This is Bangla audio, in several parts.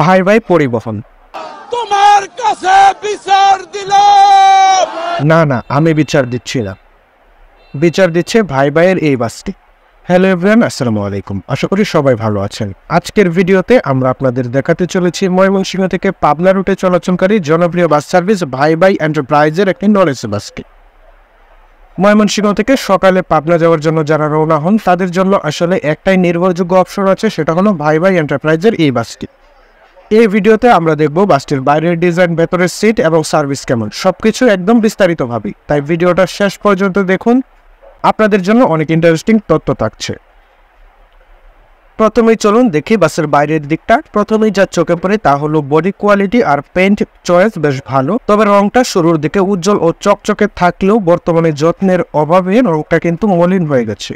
ভাই ভাই পরিবহন। তোমার কাছে বিচার দিলাম। না, আমি বিচার দিচ্ছি না, বিচার দিচ্ছে ভাই ভাইয়ের এই বাসটি। হ্যালো এভরিওয়ান, আসসালামু আলাইকুম। আশা করি সবাই ভালো আছেন। আজকের ভিডিওতে আমরা আপনাদের দেখাতে চলেছি ময়মনসিংহ থেকে পাবনা রুটে চলাচলকারী জনপ্রিয় বাস সার্ভিস ভাই ভাই এন্টারপ্রাইজের একটি নন এসি বাসটি। ময়মনসিংহ থেকে সকালে পাবনা যাওয়ার জন্য যারা রওনা হন তাদের জন্য আসলে একটাই নির্ভরযোগ্য অপশন আছে, সেটা হলো ভাই ভাই এন্টারপ্রাইজের এই বাসটি। এই ভিডিওতে আমরা দেখব বাসটির বাইরের ডিজাইন, ভেতরের সিট এবং সার্ভিস কেমন, সবকিছু একদম বিস্তারিতভাবে। তাই ভিডিওটা শেষ পর্যন্ত দেখুন, আপনাদের জন্য অনেক ইন্টারেস্টিং তথ্য থাকছে। প্রথমেই চলুন দেখি বাসের বাইরের দিকটা। প্রথমেই যা চোখে পড়ে তা হলো বডি কোয়ালিটি আর পেইন্ট চয়েস বেশ ভালো, তবে রংটা শুরুর দিকে উজ্জ্বল ও চকচকে থাকলেও বর্তমানে যত্নের অভাবে রংটা কিন্তু মলিন হয়ে গেছে।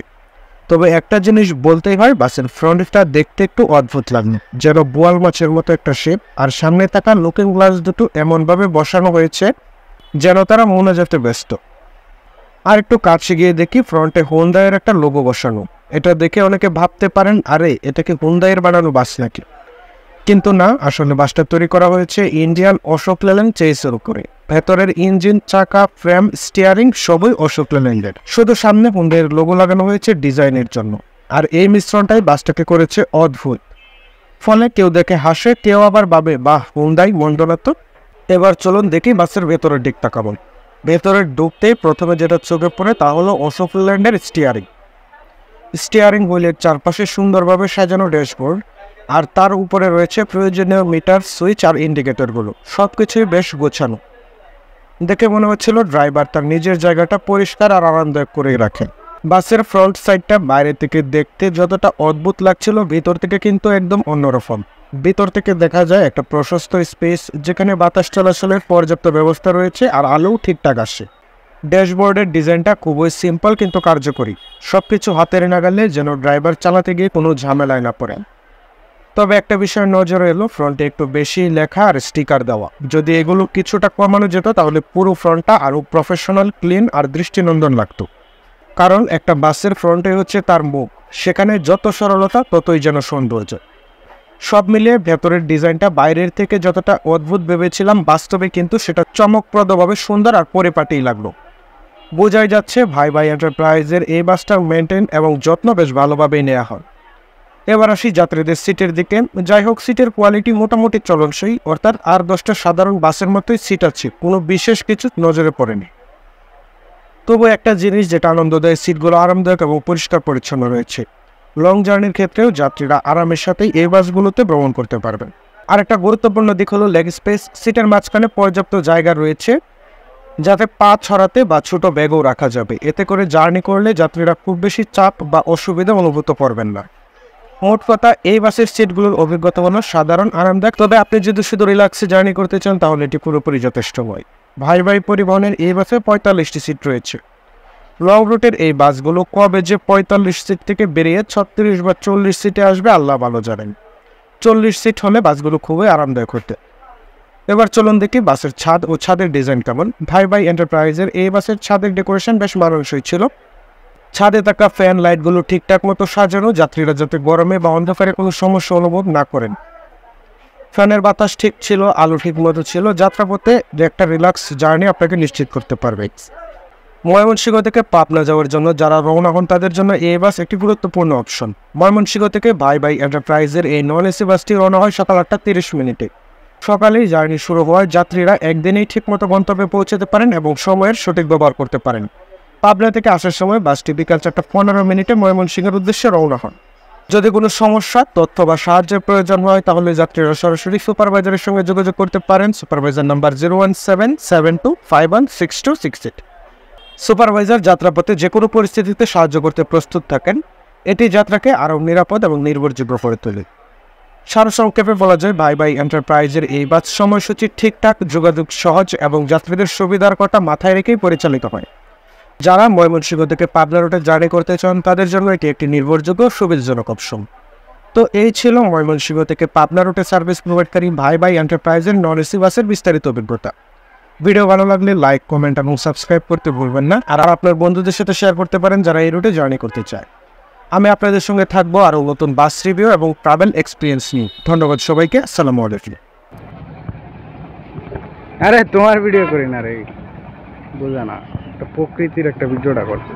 তবে একটা জিনিস বলতেই হয়, বাসের ফ্রন্টটা দেখতে একটু অদ্ভুত লাগলো, যেন বোয়াল মাছের মতো একটা শেপ। আর সামনে থাকা লুকিং গ্লাস দুটো এমনভাবে বসানো হয়েছে যেন তারা মোনাজাতে ব্যস্ত। আর একটু কাছে গিয়ে দেখি ফ্রন্টে হুন্ডাইয়ের একটা লোগো বসানো। এটা দেখে অনেকে ভাবতে পারেন, আরে এটা কি হুন্ডাইয়ের বানানো বাস নাকি? কিন্তু না, আসলে বাসটা তৈরি করা হয়েছে ইন্ডিয়ান অশোক লেল্যান্ড চেইসের উপরে। ভেতরের ইঞ্জিন, চাকা, ফ্রেম, স্টিয়ারিং সবই অশোক লেল্যান্ডের, শুধু সামনে হুন্ডাইয়ের লোগো লাগানো হয়েছে ডিজাইনের জন্য। আর এই মিশ্রণটাই বাসটাকে করেছে অদ্ভুত। ফলে কেউ দেখে হাসে, কেউ আবার ভাবে বাহ, হুন্ডাই মন্ডলাত। এবার চলুন দেখি বাসের ভেতরের দিকটা কেমন। ভেতরে ঢুকতেই প্রথমে যেটা চোখে পড়ে তা হলো অশোক লেল্যান্ডের স্টিয়ারিং হুইলের চারপাশে সুন্দরভাবে সাজানো ড্যাশবোর্ড, আর তার উপরে রয়েছে প্রয়োজনীয় মিটার, সুইচ আর ইন্ডিকেটরগুলো। সবকিছুই বেশ গোছানো। দেখে মনে হচ্ছিল ড্রাইভার তার নিজের জায়গাটা পরিষ্কার আর আরামদায়ক করে রাখেন। বাসের ফ্রন্ট সাইডটা বাইরে থেকে দেখতে যতটা অদ্ভুত লাগছিল, ভিতর থেকে কিন্তু একদম অন্যরকম। ভিতর থেকে দেখা যায় একটা প্রশস্ত স্পেস, যেখানে বাতাস চলাচলের পর্যাপ্ত ব্যবস্থা রয়েছে আর আলোও ঠিকঠাক আসে। ড্যাশবোর্ডের ডিজাইনটা খুবই সিম্পল কিন্তু কার্যকরী। সবকিছু হাতের নাগালে, যেন ড্রাইভার চালাতে গিয়ে কোনো ঝামেলায় না পড়েন। তবে একটা বিষয় নজরে এলো, ফ্রন্টে একটু বেশি লেখা আর স্টিকার দেওয়া। যদি এগুলো কিছুটা কমানো যেত তাহলে পুরো ফ্রন্টটা আরও প্রফেশনাল, ক্লিন আর দৃষ্টিনন্দন লাগতো। কারণ একটা বাসের ফ্রন্টে হচ্ছে তার মুখ, সেখানে যত সরলতা ততই যেন সৌন্দর্য। সব মিলিয়ে ভেতরের ডিজাইনটা বাইরের থেকে যতটা অদ্ভুত ভেবেছিলাম, বাস্তবে কিন্তু সেটা চমকপ্রদভাবে সুন্দর আর পরিপাটিই লাগলো। বোঝাই যাচ্ছে ভাই ভাই এন্টারপ্রাইজের এই বাসটার মেনটেন এবং যত্ন বেশ ভালোভাবেই নেওয়া হয়। এবার আসি যাত্রীদের সিটের দিকে। যাই হোক, সিটের কোয়ালিটি মোটামুটি চলনসই, অর্থাৎ আর 10টা সাধারণ বাসের মতোই সিট আছে, কোনো বিশেষ কিছু নজরে পড়েনি। তবু একটা জিনিস যেটা আনন্দ দেয়, সিটগুলো আরামদায়ক এবং পরিষ্কার পরিচ্ছন্ন রয়েছে। লং জার্নির ক্ষেত্রেও যাত্রীরা আরামের সাথেই এই বাসগুলোতে ভ্রমণ করতে পারবেন। আর একটা গুরুত্বপূর্ণ দিক হলো লেগ স্পেস। সিটের মাঝখানে পর্যাপ্ত জায়গা রয়েছে যাতে পা ছড়াতে বা ছোট ব্যাগও রাখা যাবে। এতে করে জার্নি করলে যাত্রীরা খুব বেশি চাপ বা অসুবিধা অনুভূত করবেন না। মোট কথা, এই বাসের সিটগুলোর অভিজ্ঞতা হলো সাধারণ আরামদায়ক। তবে আপনি যদি শুধু রিল্যাক্সে জার্নি করতে চান তাহলে এটি পুরোপুরি যথেষ্ট নয়। ভাই ভাই পরিবহনের এই বাসে 45টি সিট রয়েছে। লং রুটের এই বাসগুলো কবে যে 45 সিট থেকে বেরিয়ে 36 বা 40 সিটে আসবে আল্লাহ ভালো জানেন। 40 সিট হলে বাসগুলো খুবই আরামদায়ক হতে। এবার চলুন দেখি বাসের ছাদ ও ছাদের ডিজাইন কেমন। ভাই ভাই এন্টারপ্রাইজের এই বাসের ছাদের ডেকোরেশন বেশ মানানসই ছিল। ছাদে থাকা ফ্যান লাইটগুলো ঠিকঠাক মতো সাজানো, যাত্রীরা যাতে গরমে বা অন্ধকারে কোনো সমস্যা অনুভব না করেন। ফ্যানের বাতাস ঠিক ছিল, আলো ঠিক মতো ছিল। যাত্রাপথে একটা রিল্যাক্স জার্নি আপনাকে নিশ্চিত করতে পারবে। ময়মনসিংহ থেকে পাবনা যাওয়ার জন্য যারা রওনা হন তাদের জন্য এই বাস একটি গুরুত্বপূর্ণ অপশন। ময়মনসিংহ থেকে ভাই ভাই এন্টারপ্রাইজের এই নন এসি বাসটি রওনা হয় সকাল 8:30 মিনিটে। সকালেই জার্নি শুরু হওয়ায় যাত্রীরা একদিনেই ঠিকমতো গন্তব্যে পৌঁছাতে পারেন এবং সময়ের সঠিক ব্যবহার করতে পারেন। পাবনা থেকে আসার সময় বাসটি বিকাল 4:15 মিনিটে ময়মনসিংহের উদ্দেশ্যে রওনা হন। যদি কোনো সমস্যা, তথ্য বা সাহায্যের প্রয়োজন হয় তাহলে যাত্রীরা সরাসরি সুপারভাইজারের সঙ্গে যোগাযোগ করতে পারেন। Supervisor number 01772516268। সুপারভাইজার যাত্রাপথে যে কোনো পরিস্থিতিতে সাহায্য করতে প্রস্তুত থাকেন। এটি যাত্রাকে আরও নিরাপদ এবং নির্ভরযোগ্য করে তোলে। সারসংক্ষেপে বলা যায়, ভাই ভাই এন্টারপ্রাইজের এই বাস সময়সূচি ঠিকঠাক, যোগাযোগ সহজ এবং যাত্রীদের সুবিধার কথা মাথায় রেখেই পরিচালিত হয়। যারা ময়মনসিংহ থেকে পাবনা রুটে জার্নি করতে চান তাদের জন্য এটি একটি নির্ভরযোগ্য সুবিধাজনক অপশন। তো এই ছিল ময়মনসিংহ থেকে পাবনা রুটে সার্ভিস প্রোভাইডকারী ভাই ভাই এন্টারপ্রাইজের নন এসি বাসের বিস্তারিত অভিজ্ঞতা। ভিডিও ভালো লাগলে লাইক, কমেন্ট এবং সাবস্ক্রাইব করতে ভুলবেন না। আর আপনার বন্ধুদের সাথে শেয়ার করতে পারেন যারা এই রুটে জার্নি করতে চায়। আমি আপনাদের সঙ্গে থাকবো আরও নতুন বাস রিভিউ এবং ট্রাভেল এক্সপিরিয়েন্স নিয়ে। ধন্যবাদ সবাইকে। আসসালামু আলাইকুম। আরে তোমার ভিডিও করি না রে, বোঝা না, একটা প্রকৃতির একটা ভিডিওটা করতে।